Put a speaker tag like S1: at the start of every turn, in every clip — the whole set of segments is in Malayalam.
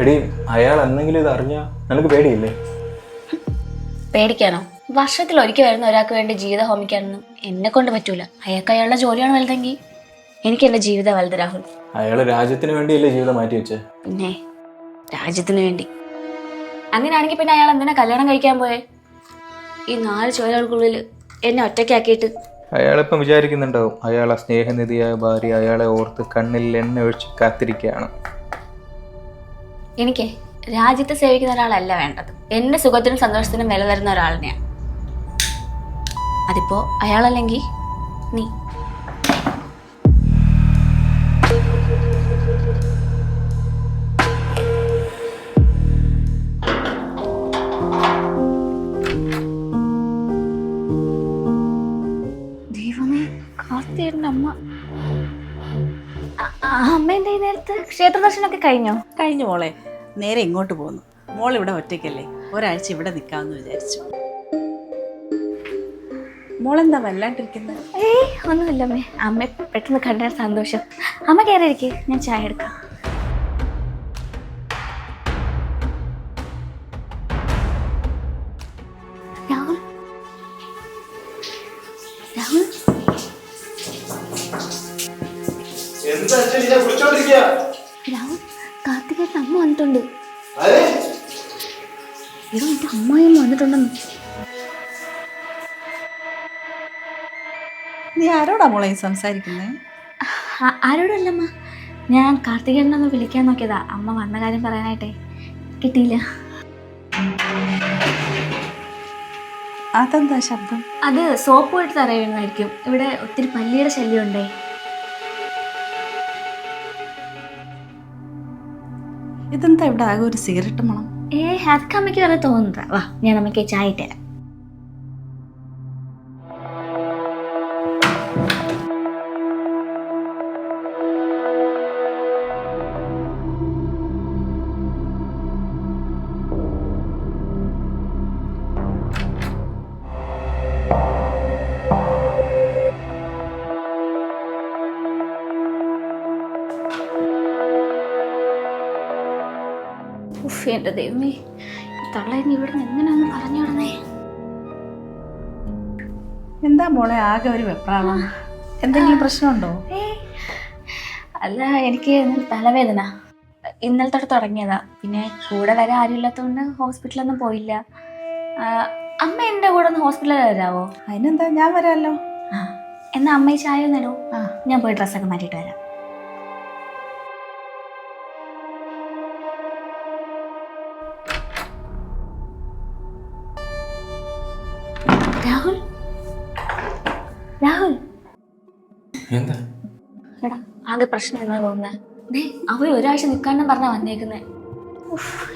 S1: എടി അയാൾ എന്തെങ്കിലും ഇത് അറിഞ്ഞാ നിനക്ക് പേടിയില്ലേ?
S2: പേടിക്കാനോ? വർഷത്തിൽ ഒരിക്കൽ വരുന്ന ഒരാൾക്ക് വേണ്ടി ജീവിതം ഹോമിക്കാനൊന്നും എന്നെ കൊണ്ട് പറ്റൂല. അയാൾക്ക് അയാളുടെ ജോലിയാണ് വലുതെങ്കിൽ എനിക്ക് എൻ്റെ ജീവിതം വലുത് രാഹുൽ.
S1: അയാൾ രാജ്യത്തിന് വേണ്ടിയല്ലേ ജീവിതം മാറ്റി വെച്ചേ?
S2: പിന്നെ രാജ്യത്തിന് വേണ്ടി. അങ്ങനെയാണെങ്കിൽ പിന്നെ അയാൾ എന്തിനാ കല്യാണം കഴിക്കാൻ പോയേ? ഈ 4 ചുവരുകൾക്കുള്ളിൽ എന്നെ ഒറ്റയ്ക്കാക്കിയിട്ട്.
S1: അയാളിപ്പം വിചാരിക്കുന്നുണ്ടാവും അയാളെ സ്നേഹനിധിയായ ഭാര്യ അയാളെ ഓർത്ത് കണ്ണിൽ എണ്ണ ഒഴിച്ച് കാത്തിരിക്കുകയാണ്.
S2: എനിക്ക് രാജ്യത്തെ സേവിക്കുന്ന ഒരാളല്ല വേണ്ടത്. എന്റെ സുഖത്തിനും സന്തോഷത്തിനും വില തരുന്ന ഒരാളിനെയാണ്. അതിപ്പോ അയാളല്ലെങ്കിൽ നീ. ദൈവമേ, കാർത്തിയുടെ അമ്മ. അമ്മേന്റെ ഈ നേരത്ത് ക്ഷേത്ര ദർശനമൊക്കെ കഴിഞ്ഞോ?
S3: കഴിഞ്ഞു മോളെ. നേരെ ഇങ്ങോട്ട് പോന്നു. മോൾ ഇവിടെ ഒറ്റയ്ക്കല്ലേ, ഒരാഴ്ച ഇവിടെ നിൽക്കാമെന്ന് വിചാരിച്ചു. മോളെന്താ വല്ലാണ്ടിരിക്കുന്നത്?
S2: ഒന്നുമില്ല അമ്മേ. അമ്മ പെട്ടെന്ന് കണ്ട സന്തോഷം. അമ്മ കയറിയിരിക്കെ, ഞാൻ ചായ എടുക്കാം. രാഹുൽ, രാഹുൽ, രാഹുൽ, കാർത്തികേട്ടൻ അമ്മ വന്നിട്ടുണ്ട്. ഇവിടെ എന്റെ അമ്മായിയമ്മ വന്നിട്ടുണ്ടെന്ന്.
S3: നീ ആരോടാ മോളെ സംസാരിക്കുന്നേ?
S2: ആരോടല്ലമ്മ, ഞാൻ കാർത്തികേട്ടനൊന്ന് വിളിക്കാൻ നോക്കിയതാ. അമ്മ വന്ന കാര്യം പറയാനായിട്ടേ കിട്ടിയില്ല.
S3: അതെന്താ ശബ്ദം?
S2: അത് സോപ്പ് പോയിട്ട് തറയുന്നതായിരിക്കും. ഇവിടെ ഒത്തിരി പല്ലിയുടെ ശല്യം ഉണ്ടേ.
S3: ഇതെന്താ ഇവിടെ ആകെ ഒരു സിഗരറ്റ് മണം?
S2: അതൊക്കെ അമ്മയ്ക്ക് വരെ തോന്നുന്നതാ. വാ, ഞാൻ അമ്മയ്ക്ക് ചായ ഇട്ടുതരാം. എന്റെ ദൈവമേ, തള്ളേന്ന് ഇവിടുന്ന് എങ്ങനെയൊന്ന് പറഞ്ഞു വിടുന്നേ.
S3: എന്താ മോളെ ആകെ ഒരു വെപ്രാളം? എന്തെങ്കിലും പ്രശ്നമുണ്ടോ?
S2: അല്ല, എനിക്ക് തലവേദന ഇന്നലെ തൊട്ട് തുടങ്ങിയതാ. പിന്നെ കൂടെ വരാൻ ആരും ഇല്ലാത്തതുകൊണ്ട് ഹോസ്പിറ്റലൊന്നും പോയില്ല. അമ്മ എൻ്റെ കൂടെ ഒന്ന് ഹോസ്പിറ്റലിൽ വരാവോ?
S3: അതിനെന്താ, ഞാൻ വരാമല്ലോ.
S2: എന്നാ അമ്മ ചായ ഒന്നിടൂ. ഞാൻ പോയി ഡ്രസ്സൊക്കെ മാറ്റിയിട്ട് വരാം. രാഹുൽ, രാഹുൽ,
S1: എന്താ
S2: എടാ ആകെ പ്രശ്നം എന്നാ തോന്നുന്നത്. അവർ ഒരാഴ്ച നിൽക്കാണ്ടും പറഞ്ഞാ വന്നേക്കുന്നേ.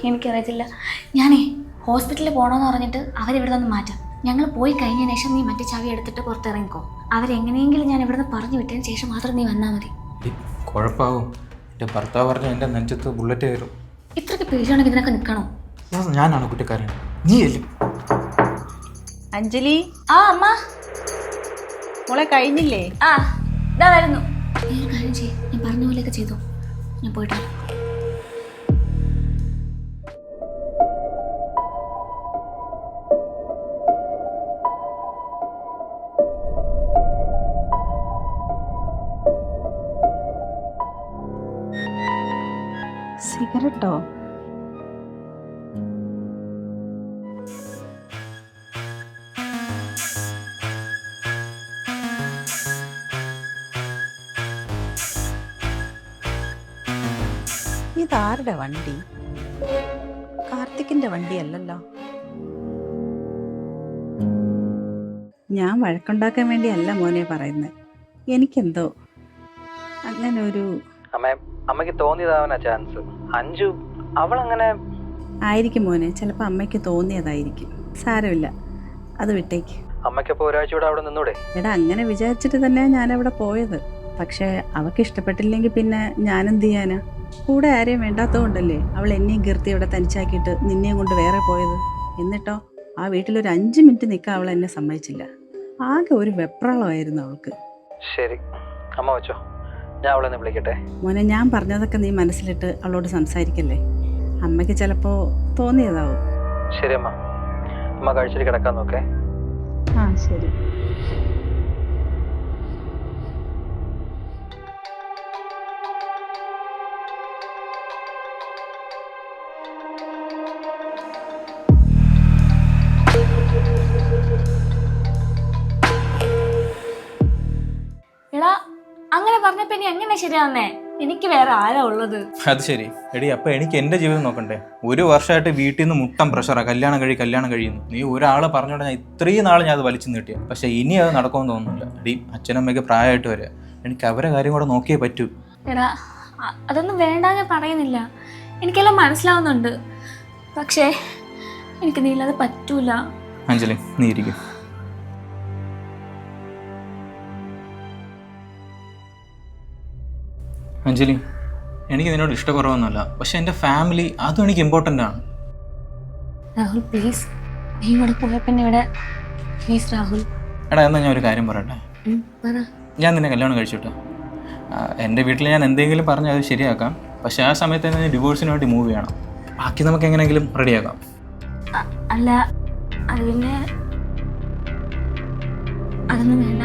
S2: എനിക്കറിയത്തില്ല. ഞാനേ ഹോസ്പിറ്റലിൽ പോകണമെന്ന് പറഞ്ഞിട്ട് അവരിവിടെ നിന്ന് മാറ്റാം. ഞങ്ങൾ പോയി കഴിഞ്ഞതിന് ശേഷം നീ മറ്റേ ചാവി എടുത്തിട്ട് പുറത്തിറങ്ങിക്കോ. അവരെങ്ങനെയെങ്കിലും ഞാൻ ഇവിടുന്ന് പറഞ്ഞു വിട്ടതിന് ശേഷം മാത്രം നീ വന്നാൽ മതി.
S1: കുഴപ്പമാവും. എൻ്റെ ഭർത്താവ് പറഞ്ഞ എൻ്റെ നെഞ്ചത്ത് ബുള്ളറ്റ് കയറും.
S2: ഇത്രയ്ക്ക് പേടിയാണെങ്കിൽ ഇതിനൊക്കെ നിൽക്കണോ?
S1: ഞാനാണ് കുട്ടിക്കാരൻ, നീ അല്ലേ?
S3: അഞ്ജലി.
S2: അമ്മ.
S3: മോളെ കഴിഞ്ഞില്ലേ?
S2: ഇതാ വരുന്നു. നീ ഒരു കാര്യം ചെയ്യ്, ഞാൻ പറഞ്ഞ പോലെയൊക്കെ ചെയ്തോ. ഞാൻ പോയിട്ട്
S3: സിഗരറ്റോ? ഇതാരുടെ വണ്ടി? കാർത്തിക്കിന്റെ വണ്ടിയല്ലല്ലോ. ഞാൻ വഴക്കുണ്ടാക്കാൻ വേണ്ടിയല്ല മോനെ പറയുന്നത്. എനിക്കെന്തോ അങ്ങനെ ഒരു
S1: അമ്മയ്ക്ക് തോന്നിയതാവാനാ ചാൻസ്. അഞ്ജു അവളങ്ങനെ
S3: ആയിരിക്കും മോനെ. ചിലപ്പോൾ അമ്മയ്ക്ക് തോന്നിയതായിരിക്കും. സാരമില്ല, അത് വിട്ടേക്ക്.
S1: അമ്മയ്ക്കപ്പോൾ ഒരാഴ്ച കൂടെ അവിടെ നിന്നൂടെ?
S3: എടാ, അങ്ങനെ വിചാരിച്ചിട്ട് തന്നെയാണ് ഞാനവിടെ പോയത്. പക്ഷേ അവൾക്ക് ഇഷ്ടപ്പെട്ടില്ലെങ്കിൽ പിന്നെ ഞാനെന്ത് ചെയ്യാനാ? കൂടെ ആരെയും വേണ്ടാത്തതുകൊണ്ടല്ലേ അവൾ എന്നെയും കീർത്തി ഇവിടെ തനിച്ചാക്കിയിട്ട് നിന്നെയും കൊണ്ട് വേറെ പോയത്. എന്നിട്ടോ ആ വീട്ടിലൊരു 5 മിനിറ്റ് നിൽക്കാൻ അവൾ എന്നെ സമ്മതിച്ചില്ല. ആകെ ഒരു വെപ്രാളമായിരുന്നു അവൾക്ക്.
S1: ശരി അമ്മ വെച്ചോ, ഞാൻ അവളെ വിളിക്കട്ടെ.
S3: മോനെ, ഞാൻ പറഞ്ഞതൊക്കെ നീ മനസ്സിലിട്ട് അവളോട് സംസാരിക്കല്ലേ. അമ്മയ്ക്ക് ചിലപ്പോൾ തോന്നിയതാവും.
S1: ശരി അമ്മ, അമ്മ കഴിച്ചിട്ട് കിടക്കാൻ നോക്കേ.
S3: ആ ശരി.
S2: എടാ അങ്ങനെ പറഞ്ഞപ്പോ ഇനി എങ്ങനെ ശരിയാവുന്നേ? എനിക്ക് വേറെ ആരാ ഉള്ളത്?
S1: അത് ശരി എടി, അപ്പം എനിക്ക് എൻ്റെ ജീവിതം നോക്കണ്ടേ? ഒരു വർഷമായിട്ട് വീട്ടിൽ നിന്ന് മുട്ടം പ്രഷറാണ്, കല്യാണം കഴിയുന്നു. നീ ഒരാൾ പറഞ്ഞോണ്ട് ഞാൻ ഇത്രയും നാൾ ഞാൻ അത് വലിച്ചു നീട്ടിയ. പക്ഷെ ഇനി അത് നടക്കുമെന്ന് തോന്നുന്നില്ല. എടി, അച്ഛനമ്മയ്ക്ക് പ്രായമായിട്ട് വരിക, എനിക്ക് അവരെ കാര്യം കൂടെ നോക്കിയേ പറ്റൂ.
S2: എടാ അതൊന്നും വേണ്ട, ഞാൻ പറയുന്നില്ല. എനിക്കെല്ലാം മനസ്സിലാവുന്നുണ്ട്. പക്ഷേ എനിക്ക് നീ ഇല്ലാതെ പറ്റൂല.
S1: അഞ്ജലി, നീ ഇരിക്കും. അഞ്ജലി, എനിക്ക് നിന്നോട് ഇഷ്ടക്കുറവൊന്നുമല്ല, പക്ഷെ എൻ്റെ ഫാമിലി അതും എനിക്ക് ഇമ്പോർട്ടൻ്റ് ആണ്.
S2: രാഹുൽ പ്ലീസ്, നീ ഇവിടെ പോയപ്പന്നെ ഇവിടെ പ്ലീസ് രാഹുൽ.
S1: എടാ, എന്നാൽ ഞാൻ ഒരു കാര്യം പറയട്ടെ. ഞാൻ നിന്നെ കല്യാണം കഴിച്ചിട്ട് എൻ്റെ വീട്ടിൽ ഞാൻ എന്തെങ്കിലും പറഞ്ഞ് അത് ശരിയാക്കാം. പക്ഷെ ആ സമയത്ത് തന്നെ ഡിവോഴ്സിന് വേണ്ടി മൂവ് ചെയ്യണം. ബാക്കി നമുക്ക് എങ്ങനെയെങ്കിലും റെഡിയാക്കാം.
S2: അല്ല അത് പിന്നെ അതൊന്നും വേണ്ട.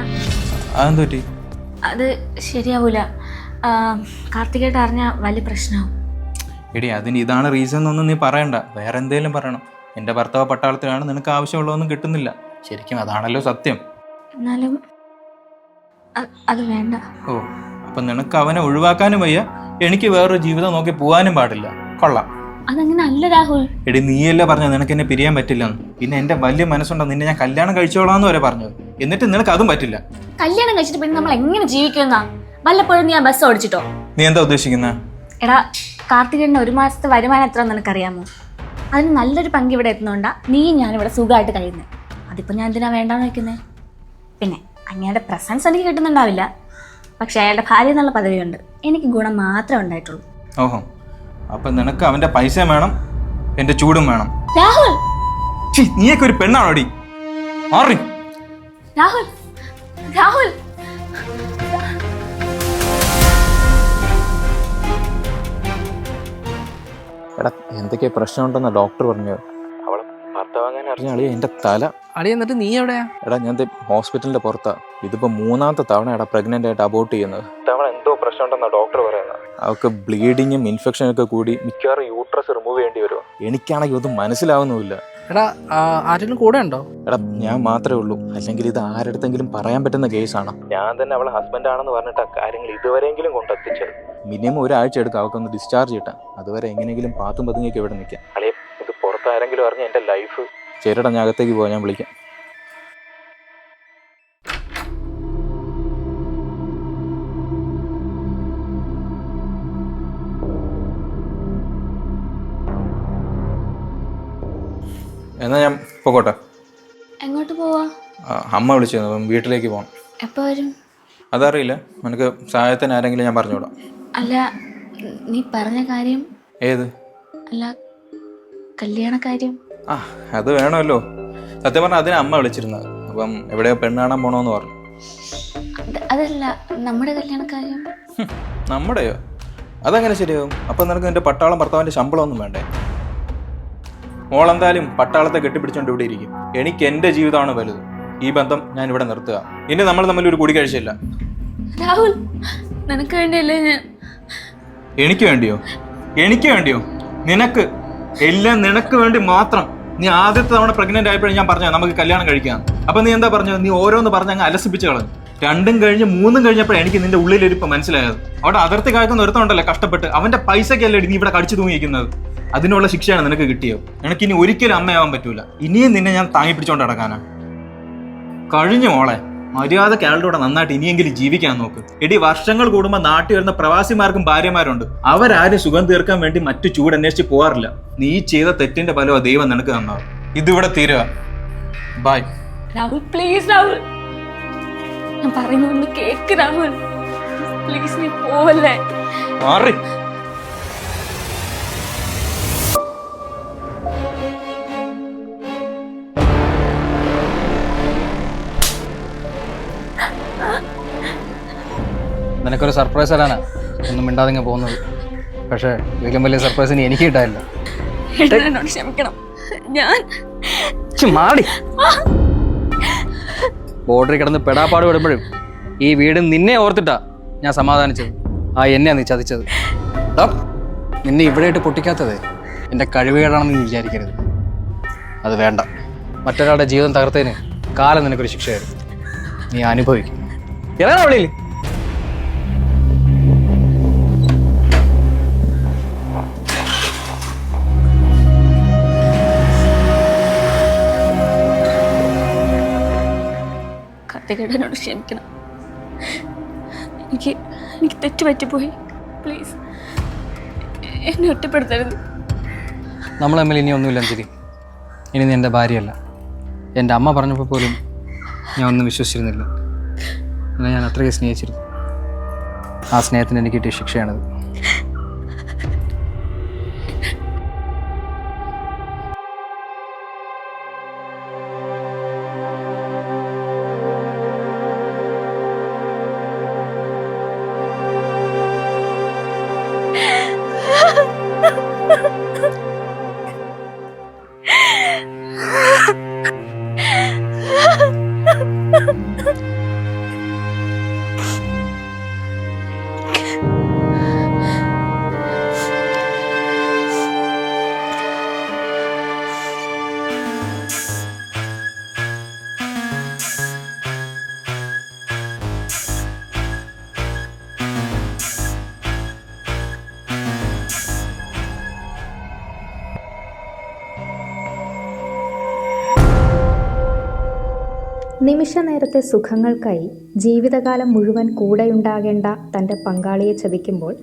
S1: അതെന്ത് പറ്റി?
S2: അത് ശരിയാവൂല. കാർത്തികേട്ട് അറിഞ്ഞാൽ വലിയ പ്രശ്നമാവും.
S1: എടി, അതിന് ഇതാണ് റീസൺ എന്നൊന്നും നീ പറയണ്ട, വേറെ എന്തെങ്കിലും പറയണം. എൻ്റെ ഭർത്താവ് പട്ടാളത്തിലാണ്, നിനക്ക് ആവശ്യമുള്ളതൊന്നും കിട്ടുന്നില്ല. ശരിക്കും അതാണല്ലോ സത്യം.
S2: എന്നാലും അത് വേണ്ട.
S1: ഓ, അപ്പം നിനക്ക് അവനെ ഒഴിവാക്കാനും വയ്യ, എനിക്ക് വേറൊരു ജീവിതം നോക്കി പോകാനും പാടില്ല. കൊള്ളാം.
S2: അതങ്ങനെ അല്ല രാഹുൽ.
S1: എടി, നീയല്ലേ പറഞ്ഞത് നിനക്ക് എന്നെ പിരിയാൻ പറ്റില്ലെന്ന്. പിന്നെ എൻ്റെ വലിയ മനസ്സുണ്ടോ നിന്നെ ഞാൻ കല്യാണം കഴിച്ചോളാന്ന് വരെ പറഞ്ഞത്. എന്നിട്ട് നിനക്ക് അതും പറ്റില്ല.
S2: കല്യാണം കഴിച്ചിട്ട് പിന്നെ നമ്മൾ എങ്ങനെ ജീവിക്കുമെന്നാ? വല്ലപ്പോഴും നീ ആ ബസ് ഓടിച്ചിട്ടോ?
S1: നീ എന്താ ഉദ്ദേശിക്കുന്നത്?
S2: എടാ, കാർത്തികേട്ടന് 1 മാസത്തെ വരുമാനം എത്ര നിനക്കറിയാമോ? അതിന് നല്ലൊരു പങ്ക് ഇവിടെ എത്തുന്നുണ്ടാ നീയും ഞാനിവിടെ സുഖമായിട്ട് കഴിയുന്നത്. അതിപ്പോൾ ഞാൻ എന്തിനാ വേണ്ടാന്ന് വെക്കുന്നത്? പിന്നെ അങ്ങയുടെ പ്രസൻസ് എനിക്ക് കിട്ടുന്നുണ്ടാവില്ല, പക്ഷെ അയാളുടെ ഭാര്യ എന്നുള്ള പദവിയുണ്ട്. എനിക്ക് ഗുണം മാത്രമേ ഉണ്ടായിട്ടുള്ളൂ.
S1: ഓഹോ, അപ്പം നിനക്ക് അവൻ്റെ പൈസ വേണം, എൻ്റെ ചൂടും വേണം.
S2: രാഹുൽ,
S1: നീയൊക്കെ ഒരു പെണ്ണാണോടി? മാറി.
S2: രാഹുൽ, രാഹുൽ.
S1: എടാ, എന്തൊക്കെ പ്രശ്നമുണ്ടെന്ന് ഡോക്ടർ പറഞ്ഞു. അവളെ ഭർത്താവാൻ അറിഞ്ഞാളി എൻ്റെ തല
S4: അടി. എന്നിട്ട് നീ എവിടെയാ?
S1: എടാ, ഞാൻ ഹോസ്പിറ്റലിൻ്റെ പുറത്താ. ഇതിപ്പോൾ 3ാമത്തെ തവണ എടാ പ്രഗ്നൻ്റ് ആയിട്ട് അബോട്ട് ചെയ്യുന്നത്. തവണ എന്തോ പ്രശ്നമുണ്ടെന്നാണ് ഡോക്ടർ പറയുന്നത്. അവൾക്ക് ബ്ലീഡിങ്ങും ഇൻഫെക്ഷനൊക്കെ കൂടി മിക്കവാറും യൂട്രസ് റിമൂവ് ചെയ്യേണ്ടി വരുമോ. എനിക്കാണെങ്കിൽ ഒന്നും മനസ്സിലാവുന്നുമില്ല.
S4: എടാ, ആരെങ്കിലും കൂടെ ഉണ്ടോ?
S1: എടാ, ഞാൻ മാത്രമേ ഉള്ളൂ, അല്ലെങ്കിൽ ഇത് ആരടുത്തെങ്കിലും പറയാൻ പറ്റുന്ന കേസാണ്. ഞാൻ തന്നെ അവളെ ഹസ്ബൻഡ് ആണെന്ന് പറഞ്ഞിട്ട് കാര്യങ്ങൾ ഇതുവരെയെങ്കിലും കൊണ്ടെത്തിച്ചത്. മിനിമം 1 ആഴ്ച എടുക്കും അവൾക്കൊന്ന് ഡിസ്ചാർജ് കിട്ടാൻ. അതുവരെ എങ്ങനെയെങ്കിലും പാത്തും പതുങ്ങിയൊക്കെ ഇവിടെ നിൽക്കാം. അളേ, ഇത് പുറത്താരെങ്കിലും അറിഞ്ഞ എൻ്റെ ലൈഫ്. ചേരടാ, ഞാൻ അകത്തേക്ക് പോവാൻ, ഞാൻ വിളിക്കാം. എന്നാ ഞാൻ പോകട്ടെ.
S2: എങ്ങോട്ട് പോവാ?
S1: അമ്മ വിളിച്ചിരുന്നു, അപ്പം വീട്ടിലേക്ക് പോകണം.
S2: എപ്പോ വരും?
S1: അതറിയില്ല, നിനക്ക് സഹായത്തിന് ആരെങ്കിലും ഞാൻ പറഞ്ഞുവിടാം.
S2: അല്ല, നീ പറഞ്ഞ കാര്യം.
S1: ഏത്?
S2: അല്ല, കല്യാണ കാര്യം.
S1: അത് വേണമല്ലോ. സത്യം പറഞ്ഞാൽ അതിനെ അമ്മ വിളിച്ചിരുന്നത്. അപ്പം എവിടെയോ പെണ്ണ് കാണാൻ പോകണമെന്ന് പറഞ്ഞു.
S2: അതല്ല, നമ്മുടെ കല്യാണ കാര്യം.
S1: നമ്മുടെയോ? അതങ്ങനെ ശരിയാവും? അപ്പം നിനക്ക് നിന്റെ പട്ടാളം ഭർത്താവിൻ്റെ ശമ്പളമൊന്നും വേണ്ടേ? മോളെന്തായാലും പട്ടാളത്തെ കെട്ടിപ്പിടിച്ചോണ്ട് ഇവിടെ ഇരിക്കും. എനിക്ക് എൻ്റെ ജീവിതമാണ് വലുത്. ഈ ബന്ധം ഞാൻ ഇവിടെ നിർത്തുക. ഇനി നമ്മൾ തമ്മിൽ ഒരു കൂടിക്കാഴ്ചയില്ല.
S2: രാഹുൽ, നിനക്ക് വേണ്ടിയല്ലേ ഞാൻ.
S1: എനിക്ക് വേണ്ടിയോ? എനിക്ക് വേണ്ടിയോ? നിനക്ക് എല്ലാം നിനക്ക് വേണ്ടി മാത്രം. നീ ആദ്യത്തെ തവണ പ്രഗ്നന്റ് ആയപ്പോഴും ഞാൻ പറഞ്ഞു നമുക്ക് കല്യാണം കഴിക്കാം. അപ്പൊ നീ എന്താ പറഞ്ഞത്? നീ ഓരോന്ന് പറഞ്ഞ് അങ്ങ് അലസിപ്പിച്ച് കളഞ്ഞു. 2ഉം കഴിഞ്ഞ് 3ഉം കഴിഞ്ഞപ്പോഴാണ് എനിക്ക് നിന്റെ ഉള്ളിലിരിപ്പ് മനസ്സിലായത്. അവിടെ അതിർത്തി കാക്കുന്ന ഒരുത്തമുണ്ടല്ലോ കഷ്ടപ്പെട്ട്, അവന്റെ പൈസക്കല്ലേ നീ ഇവിടെ കടിച്ചു തൂങ്ങിയിരിക്കുന്നത്. അതിനുള്ള ശിക്ഷയാണ് നിനക്ക് കിട്ടിയോ. നിനക്കിനി ഒരിക്കലും അമ്മയാവാൻ പറ്റൂല. ഇനിയും നിന്നെ ഞാൻ താങ്ങി പിടിച്ചോണ്ട് നടക്കാനാ. കഴിഞ്ഞു മോളെ. മര്യാദക്ക് അയാളുടെ കൂടെ നന്നായിട്ട് ഇനിയെങ്കിലും ജീവിക്കാൻ നോക്ക്. എടി, വർഷങ്ങൾ കൂടുമ്പോൾ നാട്ടിൽ വരുന്ന പ്രവാസിമാർക്കും ഭാര്യമാരുണ്ട്. അവരാരും സുഖം തീർക്കാൻ വേണ്ടി മറ്റു ചൂട് അന്വേഷിച്ച് പോകാറില്ല. നീ ചെയ്ത തെറ്റിന്റെ ഫലമോ ദൈവം നിനക്ക് തന്നാവും. ഇതിവിടെ തീരുക. ബൈ.
S2: രാഹുൽ പ്ലീസ്, രാഹുൽ ഞാൻ പറയുന്നൊന്ന് കേക്ക്. രാഹുൽ പ്ലീസ്, നീ പോവല്ലേ.
S1: മാറി.
S4: നിനക്കൊരു സർപ്രൈസ് തരാനാ ഒന്നും മിണ്ടാതിങ്ങ് പോകുന്നത്. പക്ഷേ ഇതിലും വലിയ സർപ്രൈസ് ഇനി എനിക്ക് കിട്ടാനില്ല.
S2: ഏട്ടൻ എന്നോട് ക്ഷമിക്കണം. ഞാൻ
S4: മാടി ബോർഡറിൽ കിടന്ന് പെടാപ്പാട് പെടുമ്പോഴും ഈ വീട് നിന്നെ ഓർത്തിട്ടാ ഞാൻ സമാധാനിച്ചത്. എന്നെയാ നീ ചതിച്ചത്. നിന്നെ ഇവിടെ ആയിട്ട് പൊട്ടിക്കാത്തത് എൻ്റെ കഴിവുകേടാണെന്ന് നീ വിചാരിക്കരുത്. അത് വേണ്ട. മറ്റൊരാളുടെ ജീവിതം തകർത്തതിന് കാലം നിനക്കൊരു ശിക്ഷയായിരുന്നു. നീ അനുഭവിക്കും. ഇറങ്ങാ വെളിയിൽ.
S2: കത്തികേട്ടനോട് ക്ഷമിക്കണം. എനിക്ക് തെറ്റ് പറ്റിപ്പോയി. പ്ലീസ് എന്നെ ഒറ്റപ്പെടുത്തരുത്.
S4: നമ്മൾ തമ്മിൽ ഇനി ഒന്നുമില്ല അഞ്ജലി. ഇനി നീ എൻ്റെ ഭാര്യയല്ല. എൻ്റെ അമ്മ പറഞ്ഞപ്പോൾ പോലും ഞാൻ ഒന്നും വിശ്വസിച്ചിരുന്നില്ല. എന്നാൽ ഞാൻ അത്രയും സ്നേഹിച്ചിരുന്നു. ആ സ്നേഹത്തിന് എനിക്ക് കിട്ടിയ ശിക്ഷയാണത്.
S5: നിമിഷ നേരത്തെ സുഖങ്ങൾക്കായി ജീവിതകാലം മുഴുവൻ കൂടെയുണ്ടാകേണ്ട തൻ്റെ പങ്കാളിയെ ചതിക്കുമ്പോൾ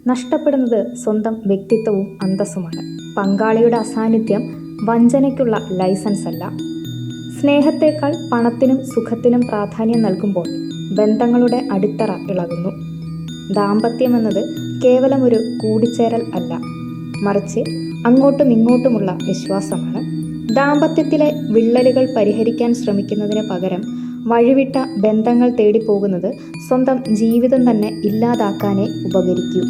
S5: നഷ്ടപ്പെടുന്നത് സ്വന്തം വ്യക്തിത്വവും അന്തസ്സുമാണ്. പങ്കാളിയുടെ അസാന്നിധ്യം വഞ്ചനയ്ക്കുള്ള ലൈസൻസ് അല്ല. സ്നേഹത്തേക്കാൾ പണത്തിനും സുഖത്തിനും പ്രാധാന്യം നൽകുമ്പോൾ ബന്ധങ്ങളുടെ അടിത്തറ ഇളകുന്നു. ദാമ്പത്യമെന്നത് കേവലം ഒരു കൂടിച്ചേരൽ അല്ല, മറിച്ച് അങ്ങോട്ടും ഇങ്ങോട്ടുമുള്ള വിശ്വാസമാണ്. ദാമ്പത്യത്തിലെ വിള്ളലുകൾ പരിഹരിക്കാൻ ശ്രമിക്കുന്നതിന് പകരം വഴിവിട്ട ബന്ധങ്ങൾ തേടിപ്പോകുന്നത് സ്വന്തം ജീവിതം തന്നെ ഇല്ലാതാക്കാനേ ഉപകരിക്കൂ.